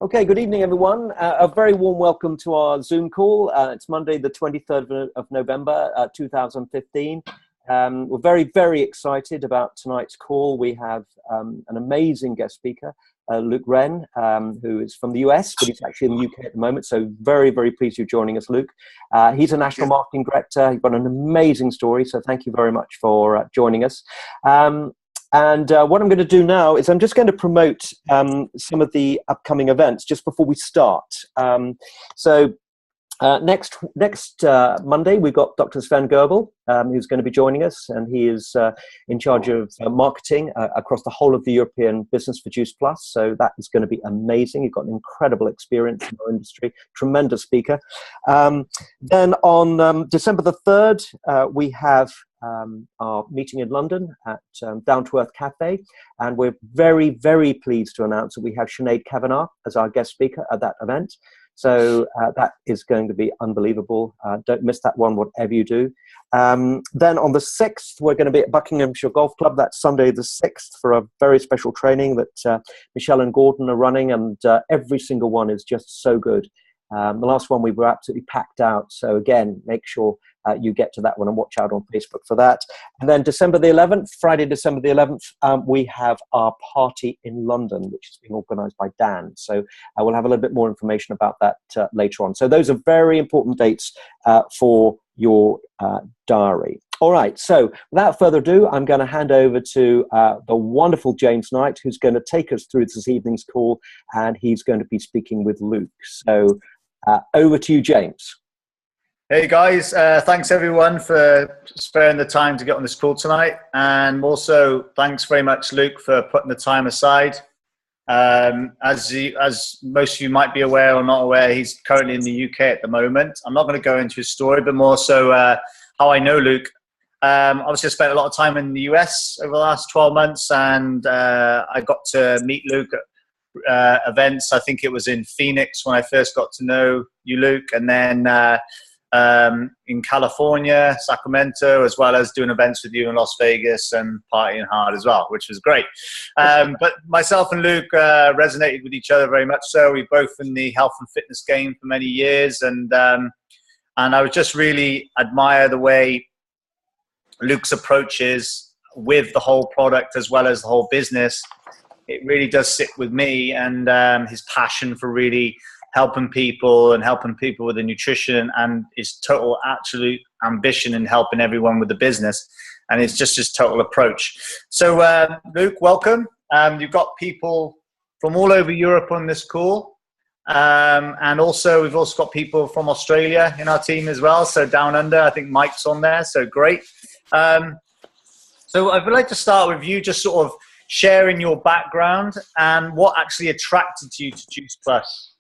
Okay, good evening, everyone. A very warm welcome to our Zoom call. It's Monday, the 23rd of November, 2015. We're very, very excited about tonight's call. We have an amazing guest speaker, Luke Wren, who is from the US, but he's actually in the UK at the moment. So very, very pleased you're joining us, Luke. He's a national marketing director. He's got an amazing story. So thank you very much for joining us. And what I'm going to do now is I'm just going to promote some of the upcoming events just before we start. Next Monday, we've got Dr. Sven Goebel, who's going to be joining us, and he is in charge of marketing across the whole of the European business for Juice Plus. So that is going to be amazing. He's got an incredible experience in our industry, tremendous speaker. Then on December the 3rd, we have our meeting in London at Down to Earth Cafe, and we're very, very pleased to announce that we have Sinead Kavanagh as our guest speaker at that event. So that is going to be unbelievable. Don't miss that one, whatever you do. Then on the 6th, we're going to be at Buckinghamshire Golf Club. That's Sunday the 6th for a very special training that Michelle and Gordon are running, and every single one is just so good. The last one we were absolutely packed out. So again, make sure you get to that one and watch out on Facebook for that. And then December the 11th, Friday, December the 11th, we have our party in London, which is being organised by Dan. So I will have a little bit more information about that later on. So those are very important dates for your diary. All right, so without further ado, I'm going to hand over to the wonderful James Knight, who's going to take us through this evening's call, and he's going to be speaking with Luke. So over to you, James. Hey guys, thanks everyone for sparing the time to get on this call tonight, and also thanks very much, Luke, for putting the time aside. As most of you might be aware or not aware, he's currently in the UK at the moment. I'm not going to go into his story, but more so how I know Luke. Obviously, I spent a lot of time in the US over the last 12 months, and I got to meet Luke at events. I think it was in Phoenix when I first got to know you, Luke, and then in California, Sacramento, as well as doing events with you in Las Vegas and partying hard as well, which was great. But myself and Luke resonated with each other very much so. We've both in the health and fitness game for many years, and I would just really admire the way Luke's approach is with the whole product as well as the whole business. It really does sit with me, and his passion for really helping people with the nutrition, and his total absolute ambition in helping everyone with the business, and it's just his total approach. So Luke, welcome. You've got people from all over Europe on this call, and also we've also got people from Australia in our team as well, so down under, I think Mike's on there, so great. So I would like to start with you just sort of sharing your background and what actually attracted you to Juice Plus.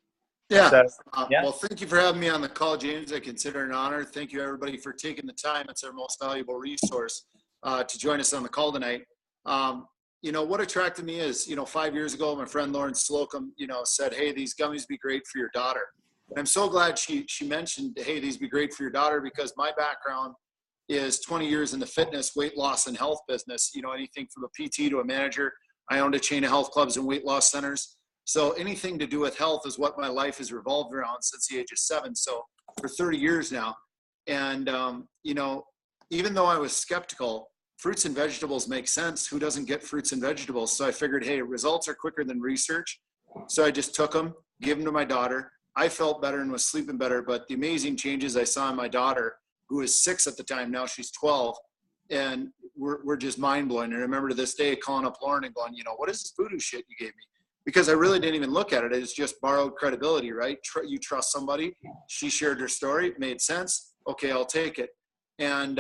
Yeah. So, Well, thank you for having me on the call, James. I consider it an honor. Thank you, everybody, for taking the time. It's our most valuable resource to join us on the call tonight. You know, what attracted me is, 5 years ago, my friend Lauren Slocum, said, hey, these gummies be great for your daughter. And I'm so glad she mentioned, hey, these be great for your daughter, because my background is 20 years in the fitness, weight loss, and health business. Anything from a PT to a manager. I owned a chain of health clubs and weight loss centers. So anything to do with health is what my life has revolved around since the age of 7. So for 30 years now. And, even though I was skeptical, fruits and vegetables make sense. Who doesn't get fruits and vegetables? So I figured, hey, results are quicker than research. So I just took them, gave them to my daughter. I felt better and was sleeping better. But the amazing changes I saw in my daughter, who was 6 at the time, now she's 12, and we're just mind blowing. And I remember to this day calling up Lauren and going, what is this voodoo shit you gave me? Because I really didn't even look at it. It's just borrowed credibility, right? You trust somebody. She shared her story. It made sense. Okay, I'll take it. And,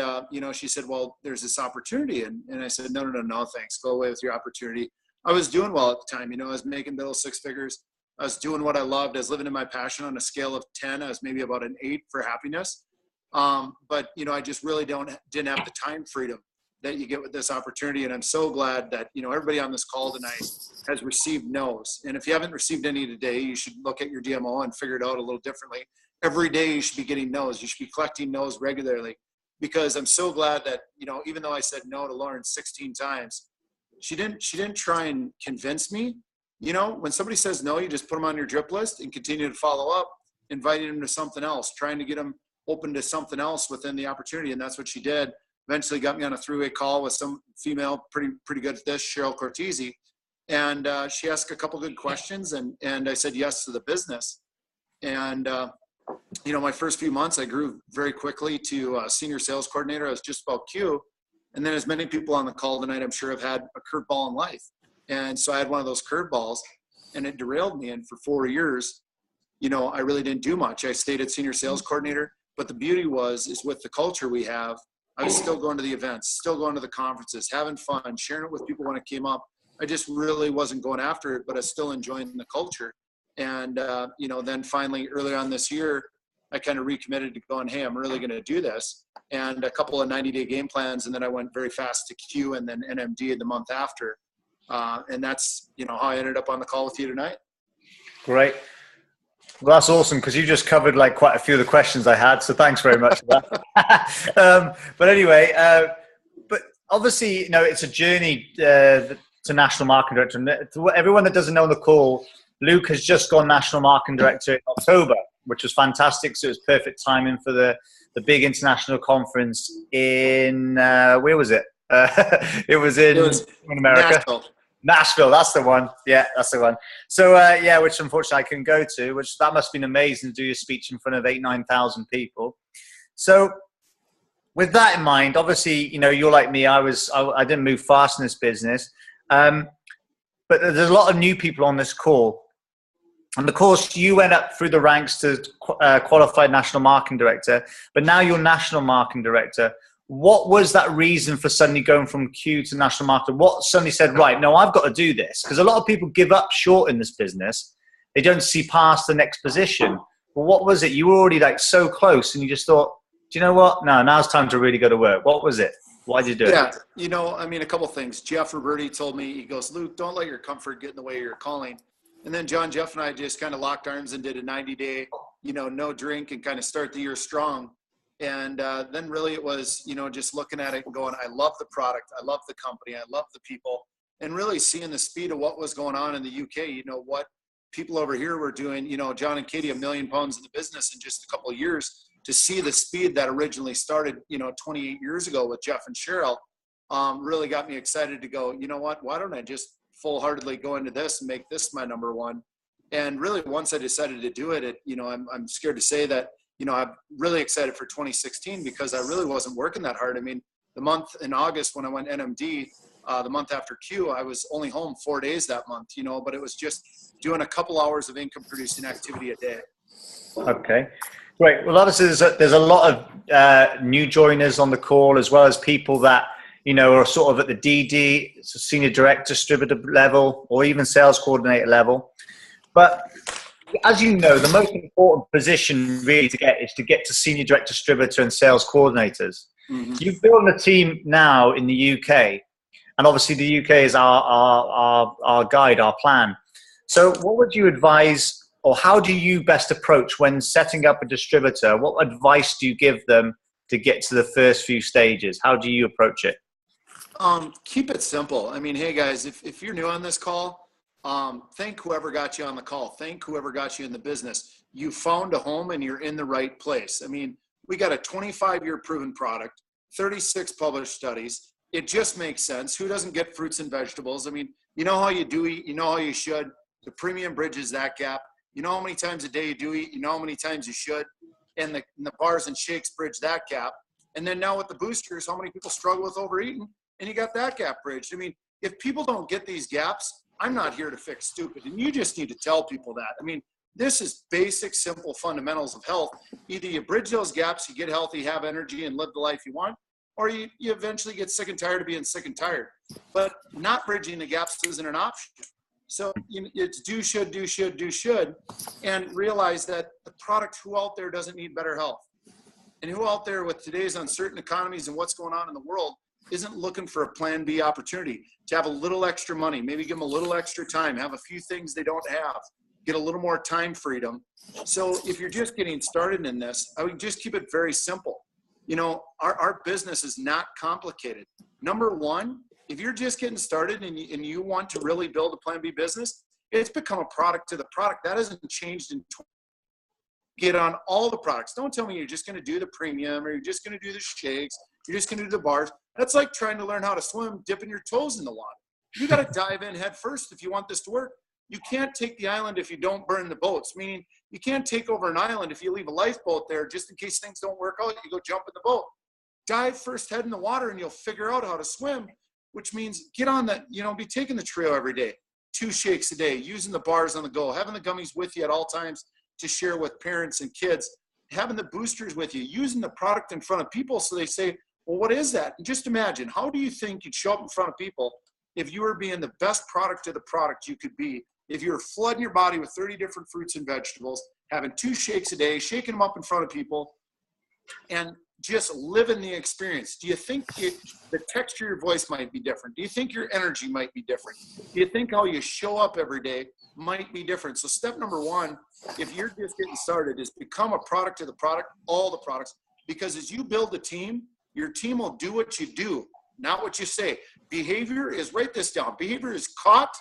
she said, well, there's this opportunity. And I said, no, thanks. Go away with your opportunity. I was doing well at the time. I was making middle 6 figures. I was doing what I loved. I was living in my passion. On a scale of 10. I was maybe about an 8 for happiness. But, I just really didn't have the time freedom that you get with this opportunity. And I'm so glad that, everybody on this call tonight has received no's. And if you haven't received any today, you should look at your DMO and figure it out a little differently. Every day you should be getting no's. You should be collecting no's regularly, because I'm so glad that, even though I said no to Lauren 16 times, she didn't try and convince me. you know, when somebody says no, you just put them on your drip list and continue to follow up, inviting them to something else, trying to get them open to something else within the opportunity. And that's what she did. Eventually got me on a three-way call with some female, pretty good at this, Cheryl Cortese. And she asked a couple good questions, and I said yes to the business. And, you know, my first few months, I grew very quickly to senior sales coordinator. I was just about Q. And then as many people on the call tonight, I'm sure have had a curveball in life. And so I had one of those curveballs, and it derailed me. And for 4 years, you know, I really didn't do much. I stayed at senior sales coordinator. But the beauty is with the culture we have, I was still going to the events, still going to the conferences, having fun, sharing it with people when it came up. I just really wasn't going after it, but I was still enjoying the culture. And, you know, then finally early on this year, I kind of recommitted to going, hey, I'm really going to do this. And a couple of 90-day game plans. And then I went very fast to Q and then NMD the month after. And that's, you know, how I ended up on the call with you tonight. Great. Well, that's awesome, because you just covered like quite a few of the questions I had. So thanks very much for that. But anyway, but obviously, you know, it's a journey to National Marketing Director. And to everyone that doesn't know on the call, Luke has just gone National Marketing Director in October, which was fantastic. So it was perfect timing for the big international conference in, where was it? It was in America. Nashville, that's the one. Yeah, that's the one. So, yeah, which unfortunately I couldn't go to, which that must have been amazing to do your speech in front of 9,000 people. So with that in mind, obviously, you know, you're like me, I didn't move fast in this business. But there's a lot of new people on this call. And of course, you went up through the ranks to qualified National Marketing Director, but now you're National Marketing Director. What was that reason for suddenly going from Q to National Marketing? What suddenly said, right, no, I've got to do this? Because a lot of people give up short in this business. They don't see past the next position. Well, what was it? You were already like so close and you just thought, do you know what? No, now's time to really go to work. What was it? Why did you do it? Yeah, you know, I mean, a couple things. Jeff Roberti told me, he goes, Luke, don't let your comfort get in the way of your calling. And then John, Jeff, and I just kind of locked arms and did a 90-day, you know, no drink and kind of start the year strong. And then really it was, you know, just looking at it and going, I love the product. I love the company. I love the people. And really seeing the speed of what was going on in the UK, you know, what people over here were doing, you know, John and Katie, £1 million in the business in just a couple of years. To see the speed that originally started, you know, 28 years ago with Jeff and Cheryl, really got me excited to go, you know what, why don't I just full-heartedly go into this and make this my number one? And really, once I decided to do it, you know, I'm scared to say that, you know, I'm really excited for 2016 because I really wasn't working that hard. I mean, the month in August when I went NMD, the month after Q, I was only home 4 days that month, you know, but it was just doing a couple hours of income-producing activity a day. Okay. Great. Well, obviously, there's a lot of new joiners on the call, as well as people that, you know, are sort of at the DD, so senior director, distributor level, or even sales coordinator level. But as you know, the most important position really to get to senior director, distributor, and sales coordinators. Mm-hmm. You've built a team now in the UK, and obviously the UK is our guide, our plan. So, what would you advise? Or how do you best approach when setting up a distributor? What advice do you give them to get to the first few stages? How do you approach it? Keep it simple. I mean, hey guys, if you're new on this call, thank whoever got you on the call. Thank whoever got you in the business. You found a home and you're in the right place. I mean, we got a 25-year proven product, 36 published studies. It just makes sense. Who doesn't get fruits and vegetables? I mean, you know how you do eat, you know how you should. The premium bridges that gap. You know how many times a day you do eat, you know how many times you should, and the bars and shakes bridge that gap. And then now with the boosters, how many people struggle with overeating, and you got that gap bridged. I mean, if people don't get these gaps, I'm not here to fix stupid, and you just need to tell people that. I mean, this is basic, simple fundamentals of health. Either you bridge those gaps, you get healthy, have energy, and live the life you want, or you eventually get sick and tired of being sick and tired. But not bridging the gaps isn't an option. So it's do, should, and realize that the product, who out there doesn't need better health? And who out there with today's uncertain economies and what's going on in the world isn't looking for a plan B opportunity to have a little extra money, maybe give them a little extra time, have a few things they don't have, get a little more time freedom. So if you're just getting started in this, I would just keep it very simple. You know, our business is not complicated. Number one, if you're just getting started and you want to really build a plan B business, It's become a product to the product. That hasn't changed in get on all the products. Don't tell me you're just going to do the premium or you're just going to do the shakes. You're just going to do the bars. That's like trying to learn how to swim, dipping your toes in the water. You got to dive in head first if you want this to work. You can't take the island if you don't burn the boats, meaning you can't take over an island if you leave a lifeboat there just in case things don't work out. You go jump in the boat. Dive first head in the water and you'll figure out how to swim, which means get on that, be taking the trail every day. 2 shakes a day, using the bars on the go, having the gummies with you at all times to share with parents and kids, having the boosters with you, using the product in front of people so they say, well, what is that? And just imagine, how do you think you'd show up in front of people if you were being the best product of the product you could be, if you were flooding your body with 30 different fruits and vegetables, having 2 shakes a day, shaking them up in front of people, and just living the experience? Do you think the texture of your voice might be different? Do you think your energy might be different? Do you think how you show up every day might be different? So step number 1, if you're just getting started, is become a product of the product, all the products, because as you build a team, your team will do what you do, not what you say. Behavior is, write this down, behavior is caught,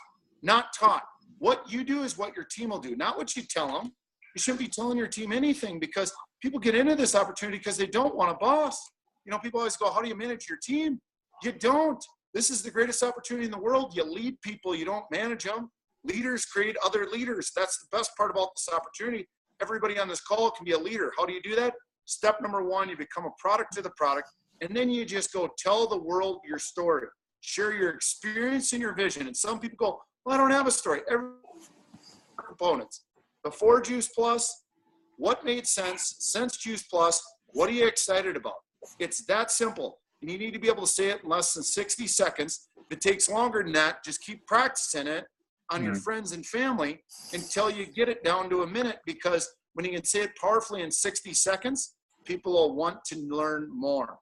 not taught. What you do is what your team will do, not what you tell them. You shouldn't be telling your team anything, because people get into this opportunity because they don't want a boss. People always go, how do you manage your team? You don't. This is the greatest opportunity in the world. You lead people, you don't manage them. Leaders create other leaders. That's the best part about this opportunity. Everybody on this call can be a leader. How do you do that? Step number 1, you become a product of the product, and then you just go tell the world your story. Share your experience and your vision. And some people go, well, I don't have a story. Every components. Before Juice Plus, what made sense? Since Juice Plus, what are you excited about? It's that simple. And you need to be able to say it in less than 60 seconds. If it takes longer than that, just keep practicing it on your friends and family until you get it down to a minute, because when you can say it powerfully in 60 seconds, people will want to learn more.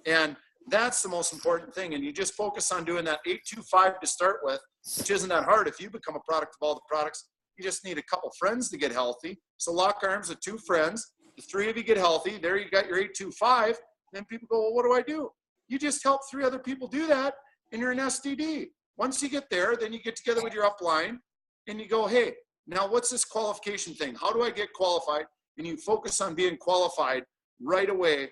And that's the most important thing. And you just focus on doing that 825 to start with, which isn't that hard. If you become a product of all the products, you just need a couple friends to get healthy. So lock arms with 2 friends. The 3 of you get healthy. There you got your 825. Then people go, well, what do I do? You just help 3 other people do that, and you're an SDD. Once you get there, then you get together with your upline, and you go, hey, now what's this qualification thing? How do I get qualified? And you focus on being qualified right away.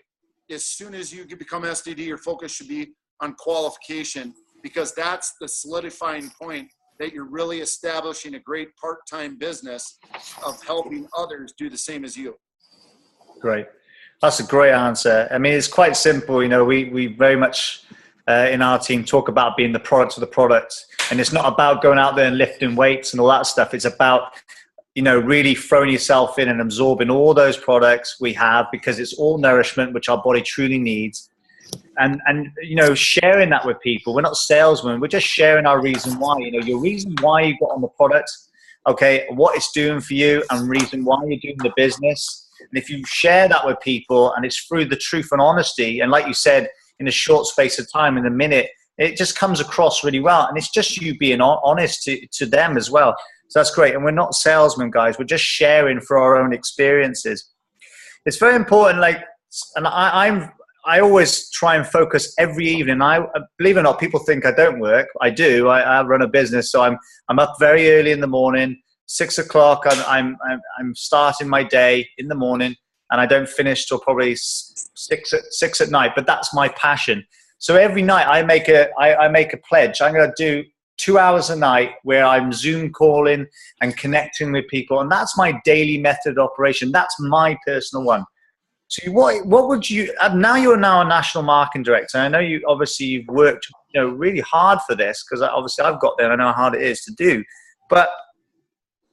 As soon as you become SDD, your focus should be on qualification, because that's the solidifying point that you're really establishing a great part-time business of helping others do the same as you. Great. That's a great answer. I mean, it's quite simple. We very much in our team talk about being the product of the product. And it's not about going out there and lifting weights and all that stuff. It's about, really throwing yourself in and absorbing all those products we have, because it's all nourishment, which our body truly needs. And sharing that with people. We're not salesmen. We're just sharing our reason why. Your reason why you got on the product, okay, what it's doing for you, and reason why you're doing the business. And if you share that with people, and it's through the truth and honesty, and like you said, in a short space of time, in a minute, it just comes across really well. And it's just you being honest to them as well. So that's great. And we're not salesmen, guys. We're just sharing for our own experiences. It's very important. And I always try and focus every evening. I believe it or not, people think I don't work. I do. I run a business, so I'm up very early in the morning. 6 o'clock. I'm starting my day in the morning, and I don't finish till probably six at night. But that's my passion. So every night I make a pledge. I'm going to do 2 hours a night where I'm Zoom calling and connecting with people, and that's my daily method of operation. That's my personal one. So what would you, now you're now a national marketing director. I know you've worked really hard for this, because obviously I've got there and I know how hard it is to do. But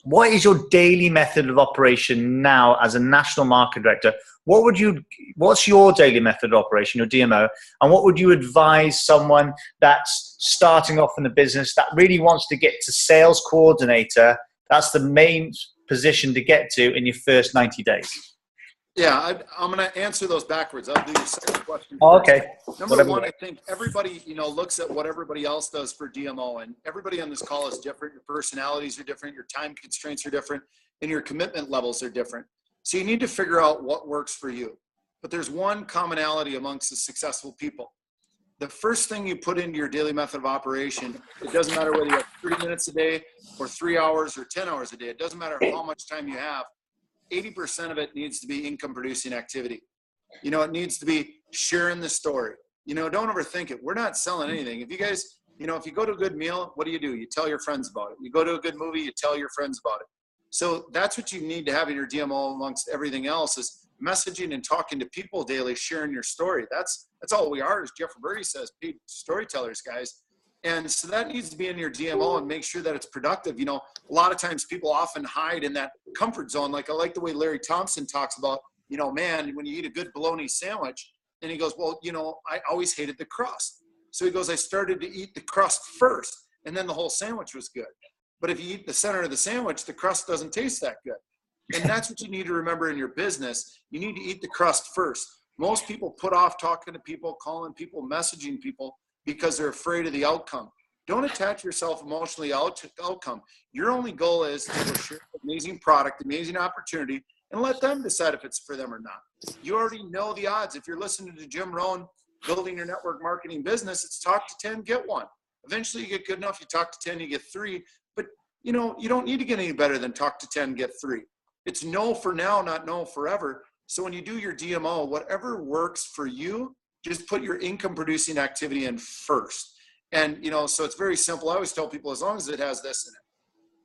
what is your daily method of operation now as a national marketing director? What's your daily method of operation, your DMO? And what would you advise someone that's starting off in the business that really wants to get to sales coordinator? That's the main position to get to in your first 90 days. Yeah, I'm going to answer those backwards. I'll do your second question. Oh, okay. Number one, I think everybody, looks at what everybody else does for DMO, and everybody on this call is different. Your personalities are different. Your time constraints are different, and your commitment levels are different. So you need to figure out what works for you. But there's one commonality amongst the successful people. The first thing you put into your daily method of operation, it doesn't matter whether you have 30 minutes a day or 3 hours or 10 hours a day. It doesn't matter how much time you have. 80% of it needs to be income producing activity. You know, it needs to be sharing the story. You know, don't overthink it. We're not selling anything. If you guys, you know, if you go to a good meal, what do? You tell your friends about it. You go to a good movie, you tell your friends about it. So that's what you need to have in your DMO amongst everything else, is messaging and talking to people daily, sharing your story. That's all we are, as Jeff Roberti says, paid storytellers, guys. And so that needs to be in your DMO and make sure that it's productive. You know, a lot of times people often hide in that comfort zone. Like, I like the way Larry Thompson talks about, you know, man, when you eat a good bologna sandwich, and he goes, well, you know, I always hated the crust. So he goes, I started to eat the crust first, and then the whole sandwich was good. But if you eat the center of the sandwich, the crust doesn't taste that good. And that's what you need to remember in your business. You need to eat the crust first. Most people put off talking to people, calling people, messaging people because they're afraid of the outcome. Don't attach yourself emotionally to outcome. Your only goal is to share an amazing product, amazing opportunity, and let them decide if it's for them or not. You already know the odds. If you're listening to Jim Rohn, building your network marketing business, it's talk to 10, get one. Eventually you get good enough, you talk to 10, you get 3. But you know, you don't need to get any better than talk to 10, get 3. It's no for now, not no forever. So when you do your DMO, whatever works for you, just put your income producing activity in first. And you know, so it's very simple. I always tell people, as long as it has this in it,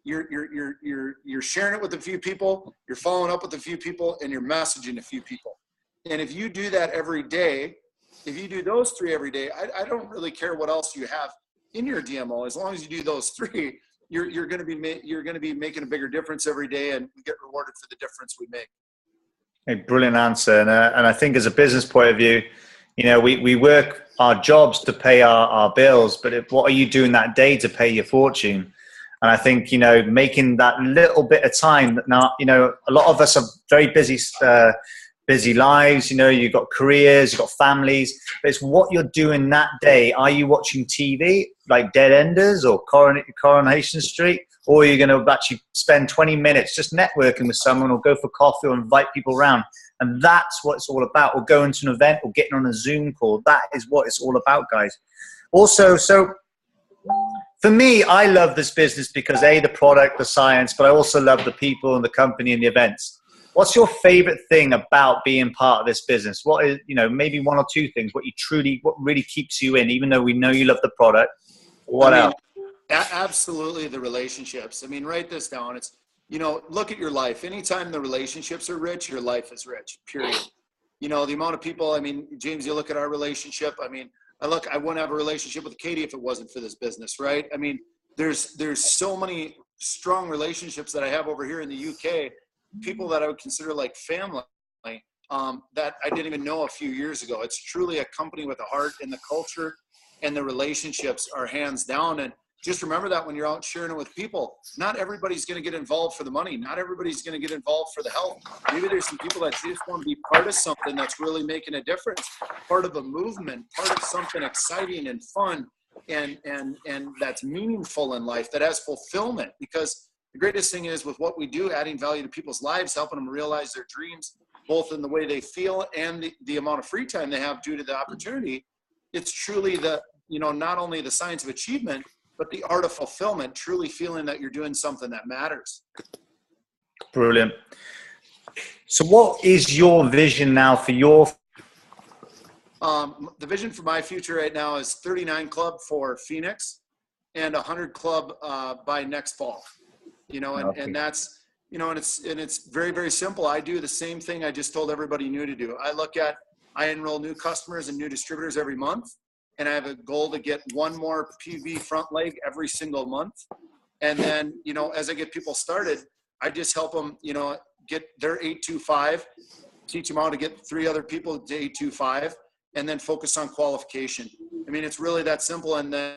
you're sharing it with a few people, you're following up with a few people, and you're messaging a few people. And if you do that every day, if you do those 3 every day, I don't really care what else you have in your DMO. As long as you do those 3, you're going to be making a bigger difference every day, and we get rewarded for the difference we make. A brilliant answer. And I think as a business point of view, you know, we work our jobs to pay our bills, but what are you doing that day to pay your fortune? And I think, you know, making that little bit of time. Now, you know, a lot of us are very busy lives. You know, you've got careers, you've got families. But it's what you're doing that day. Are you watching TV like Dead Enders or Coronation Street? Or are you going to actually spend 20 minutes just networking with someone, or go for coffee, or invite people around? And that's what it's all about. Or going to an event, or getting on a Zoom call. That is what it's all about, guys. Also, so for me, I love this business because A, the product, the science, but I also love the people and the company and the events. What's your favorite thing about being part of this business? What is, you know, maybe 1 or 2 things, what really keeps you in, even though we know you love the product? What else? Absolutely, the relationships. I mean, write this down. It's, you know, look at your life. Anytime the relationships are rich, your life is rich, period. You know, the amount of people, I mean, James, you look at our relationship. I mean, I wouldn't have a relationship with Katie if it wasn't for this business, right? I mean, there's so many strong relationships that I have over here in the UK, people that I would consider like family, that I didn't even know a few years ago. It's truly a company with a heart, and the culture and the relationships are hands down. And just remember that when you're out sharing it with people, not everybody's going to get involved for the money. Not everybody's going to get involved for the help. Maybe there's some people that just want to be part of something that's really making a difference, part of a movement, part of something exciting and fun, and that's meaningful in life, that has fulfillment. Because the greatest thing is, with what we do, adding value to people's lives, helping them realize their dreams, both in the way they feel and the amount of free time they have due to the opportunity. It's truly the, you know, not only the science of achievement, but the art of fulfillment, truly feeling that you're doing something that matters. Brilliant. So what is your vision now for your... The vision for my future right now is 39 club for Phoenix and 100 club by next fall. You know, and that's, you know, and it's very, very simple. I do the same thing I just told everybody new to do. I enroll new customers and new distributors every month. And I have a goal to get 1 more PV front leg every single month. And then, you know, as I get people started, I just help them, you know, get their 825, teach them how to get 3 other people to 825, and then focus on qualification. I mean, it's really that simple. And then,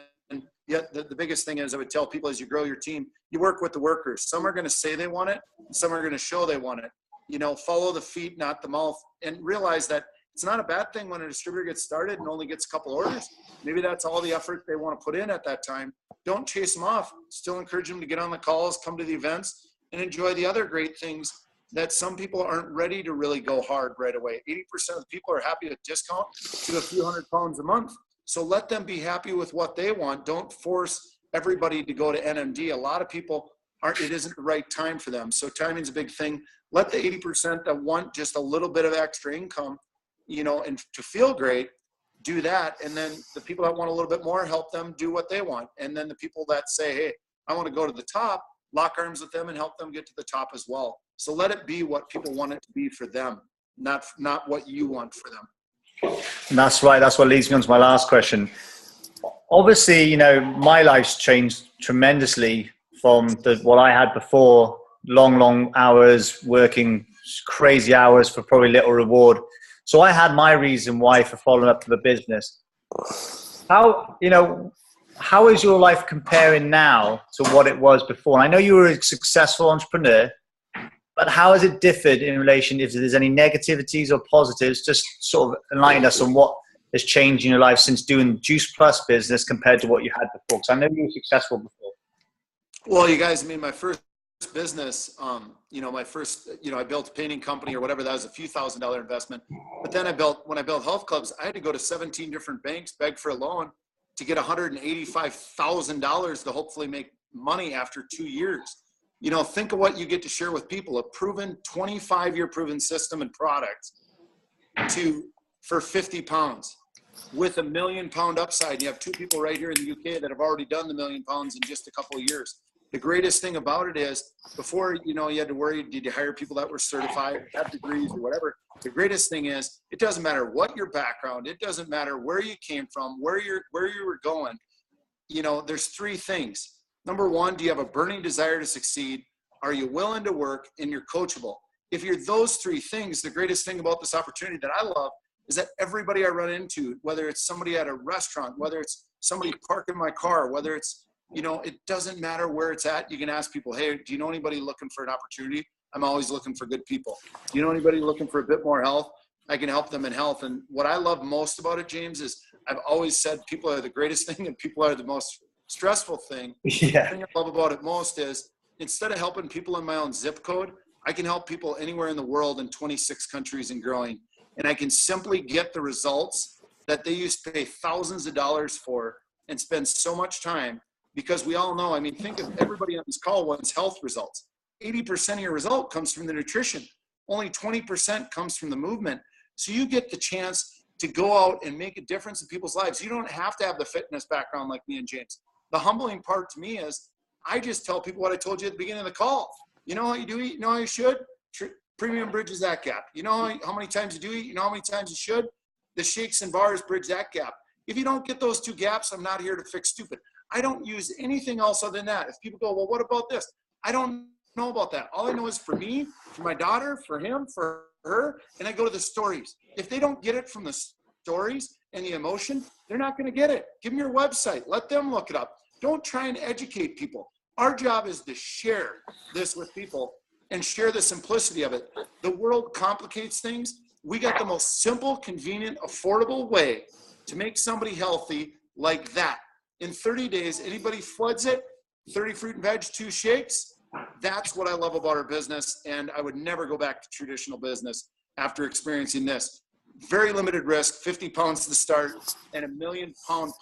yet the biggest thing is, I would tell people, as you grow your team, you work with the workers. Some are going to say they want it, and some are going to show they want it. You know, follow the feet, not the mouth, and realize that it's not a bad thing when a distributor gets started and only gets a couple orders. Maybe that's all the effort they want to put in at that time. Don't chase them off. Still encourage them to get on the calls, come to the events, and enjoy the other great things that some people aren't ready to really go hard right away. 80% of the people are happy to discount to a few £100 a month. So let them be happy with what they want. Don't force everybody to go to NMD. A lot of people aren't, it isn't the right time for them. So timing's a big thing. Let the 80% that want just a little bit of extra income, you know, and to feel great, do that. And then the people that want a little bit more, help them do what they want. And then the people that say, hey, I want to go to the top, lock arms with them and help them get to the top as well. So let it be what people want it to be for them, not what you want for them. And that's right. That's what leads me on to my last question. Obviously, you know, my life's changed tremendously from what I had before, long hours, working crazy hours for probably little reward. So I had my reason why for following up to the business. How is your life comparing now to what it was before? And I know you were a successful entrepreneur, but how has it differed in relation, if there's any negativities or positives? Just sort of enlighten us on what has changed in your life since doing Juice Plus business compared to what you had before. Because I know you were successful before. Well, you guys, I mean, my first business, my first, I built a painting company or whatever. That was a few $1,000 investment. But then when I built health clubs, I had to go to 17 different banks, beg for a loan to get $185,000 to hopefully make money after 2 years. You know, think of what you get to share with people, a proven 25-year proven system and product for 50 pounds with £1 million upside. You have 2 people right here in the UK that have already done the £1 million in just a couple of years. The greatest thing about it is before, you had to worry, did you hire people that were certified, have degrees or whatever? The greatest thing is it doesn't matter what your background, it doesn't matter where you came from, where you were going. There's 3 things. Number 1, do you have a burning desire to succeed? Are you willing to work and you're coachable? If you're those 3 things, the greatest thing about this opportunity that I love is that everybody I run into, whether it's somebody at a restaurant, whether it's somebody parking my car, whether it's, it doesn't matter where it's at. You can ask people, hey, do you know anybody looking for an opportunity? I'm always looking for good people. Do you know anybody looking for a bit more health? I can help them in health. And what I love most about it, James, is I've always said people are the greatest thing and people are the most stressful thing. Yeah. The thing I love about it most is instead of helping people in my own zip code, I can help people anywhere in the world in 26 countries and growing. And I can simply get the results that they used to pay thousands of dollars for and spend so much time, because we all know, think of everybody on this call wants health results. 80% of your result comes from the nutrition. Only 20% comes from the movement. So you get the chance to go out and make a difference in people's lives. You don't have to have the fitness background like me and James. The humbling part to me is I just tell people what I told you at the beginning of the call. You know how you do eat? You know how you should? Premium bridges that gap. You know how many times you do eat? You know how many times you should? The shakes and bars bridge that gap. If you don't get those 2 gaps, I'm not here to fix stupid. I don't use anything else other than that. If people go, well, what about this? I don't know about that. All I know is for me, for my daughter, for him, for her, and I go to the stories. If they don't get it from the stories and the emotion, they're not going to get it. Give them your website. Let them look it up. Don't try and educate people. Our job is to share this with people and share the simplicity of it. The world complicates things. We got the most simple, convenient, affordable way to make somebody healthy like that. In 30 days, anybody floods it, 30 fruit and veg, 2 shakes. That's what I love about our business. And I would never go back to traditional business after experiencing this. Very limited risk, 50 pounds to start, and £1 million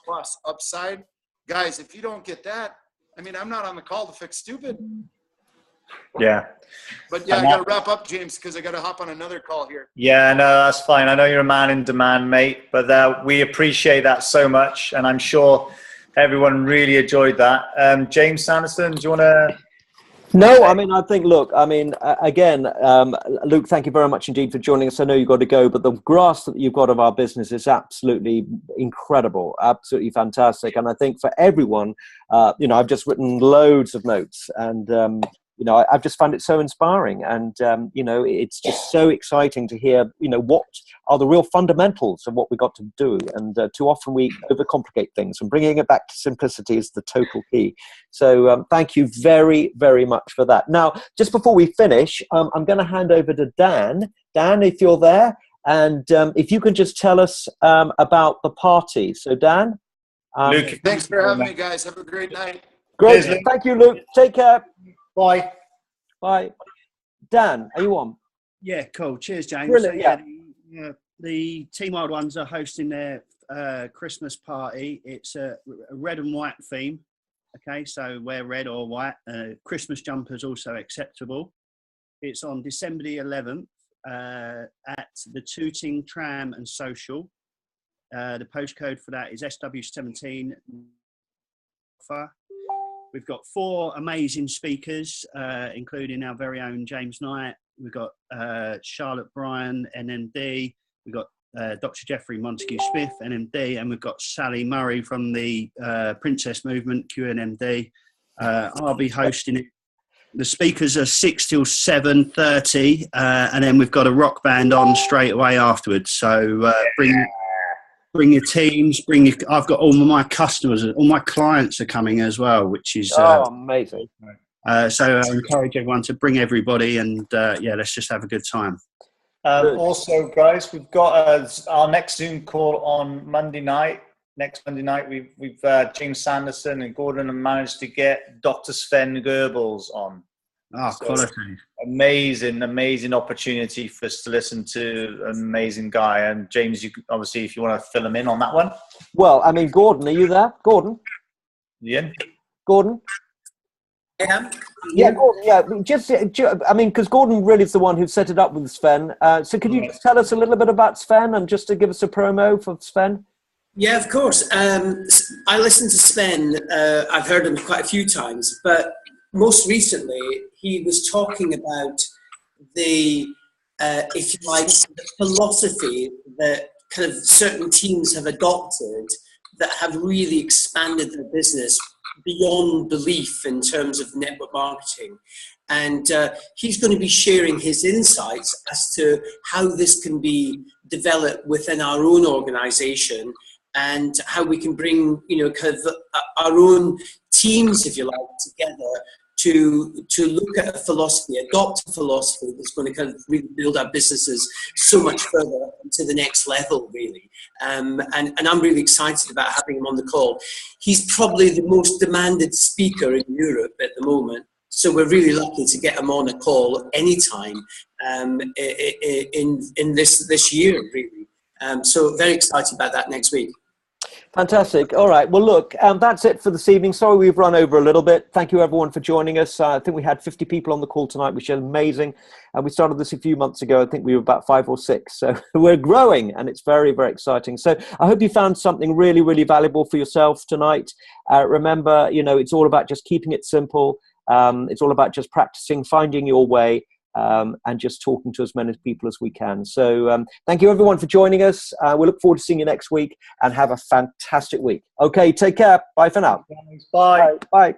plus upside. Guys, if you don't get that, I'm not on the call to fix stupid. Yeah. But yeah, I got to wrap up, James, because I got to hop on another call here. Yeah, no, that's fine. I know you're a man in demand, mate, but we appreciate that so much. And I'm sure everyone really enjoyed that. James Sanderson, do you want to? No, I think, look, again, Luke, thank you very much indeed for joining us. I know you've got to go, but the grasp that you've got of our business is absolutely incredible, absolutely fantastic. And I think for everyone, I've just written loads of notes and, I've just found it so inspiring. And, it's just so exciting to hear, what are the real fundamentals of what we got to do. And too often we overcomplicate things, and bringing it back to simplicity is the total key. So thank you very, very much for that. Now, just before we finish, I'm going to hand over to Dan. Dan, if you're there, and if you can just tell us about the party. So, Dan. Luke, thanks for having me, guys. Have a great night. Great. Thank you, Luke. Take care. Bye. Bye. Dan, are you on? Yeah, cool. Cheers, James. Brilliant, yeah. The Team Wild Ones are hosting their Christmas party. It's a red and white theme. Okay, so wear red or white. Christmas jumpers also acceptable. It's on December the 11th at the Tooting Tram and Social. The postcode for that is SW17. We've got 4 amazing speakers, including our very own James Knight. We've got Charlotte Bryan, NMD. We've got Dr. Jeffrey Montague-Smith, NMD, and we've got Sally Murray from the Princess Movement, QNMD. I'll be hosting it. The speakers are 6 till 7:30, and then we've got a rock band on straight away afterwards. So bring your teams. I've got all my customers, all my clients are coming as well, which is amazing. So I encourage everyone to bring everybody, and let's just have a good time. Also, guys, we've got our next Zoom call on Monday night. Next Monday night, we've James Sanderson and Gordon have managed to get Dr. Sven Goebbels on. Quality. Amazing opportunity for us to listen to an amazing guy. And James, you obviously, if you want to fill him in on that one. Well, I mean, Gordon, are you there? Gordon? Gordon? Yeah. Yeah, Gordon, yeah. Because Gordon really is the one who set it up with Sven. So could you just tell us a little bit about Sven and just to give us a promo for Sven? Yeah, of course. I listened to Sven. I've heard him quite a few times, but most recently he was talking about the, if you like, the philosophy that kind of certain teams have adopted that have really expanded their business beyond belief in terms of network marketing. And he's going to be sharing his insights as to how this can be developed within our own organization and how we can bring, kind of our own teams, if you like, together to look at a philosophy, adopt a philosophy that's going to kind of really build our businesses so much further to the next level, really. And I'm really excited about having him on the call. He's probably the most demanded speaker in Europe at the moment. So we're really lucky to get him on a call anytime in this year, really. So very excited about that next week. Fantastic. All right. Well, look, that's it for this evening. Sorry we've run over a little bit. Thank you, everyone, for joining us. I think we had 50 people on the call tonight, which is amazing. And we started this a few months ago. I think we were about 5 or 6. So we're growing, and it's very, very exciting. So I hope you found something really, really valuable for yourself tonight. Remember, it's all about just keeping it simple. It's all about just practicing, finding your way, and just talking to as many people as we can. So thank you, everyone, for joining us. We look forward to seeing you next week, and have a fantastic week. Okay, take care. Bye for now. Bye. Bye.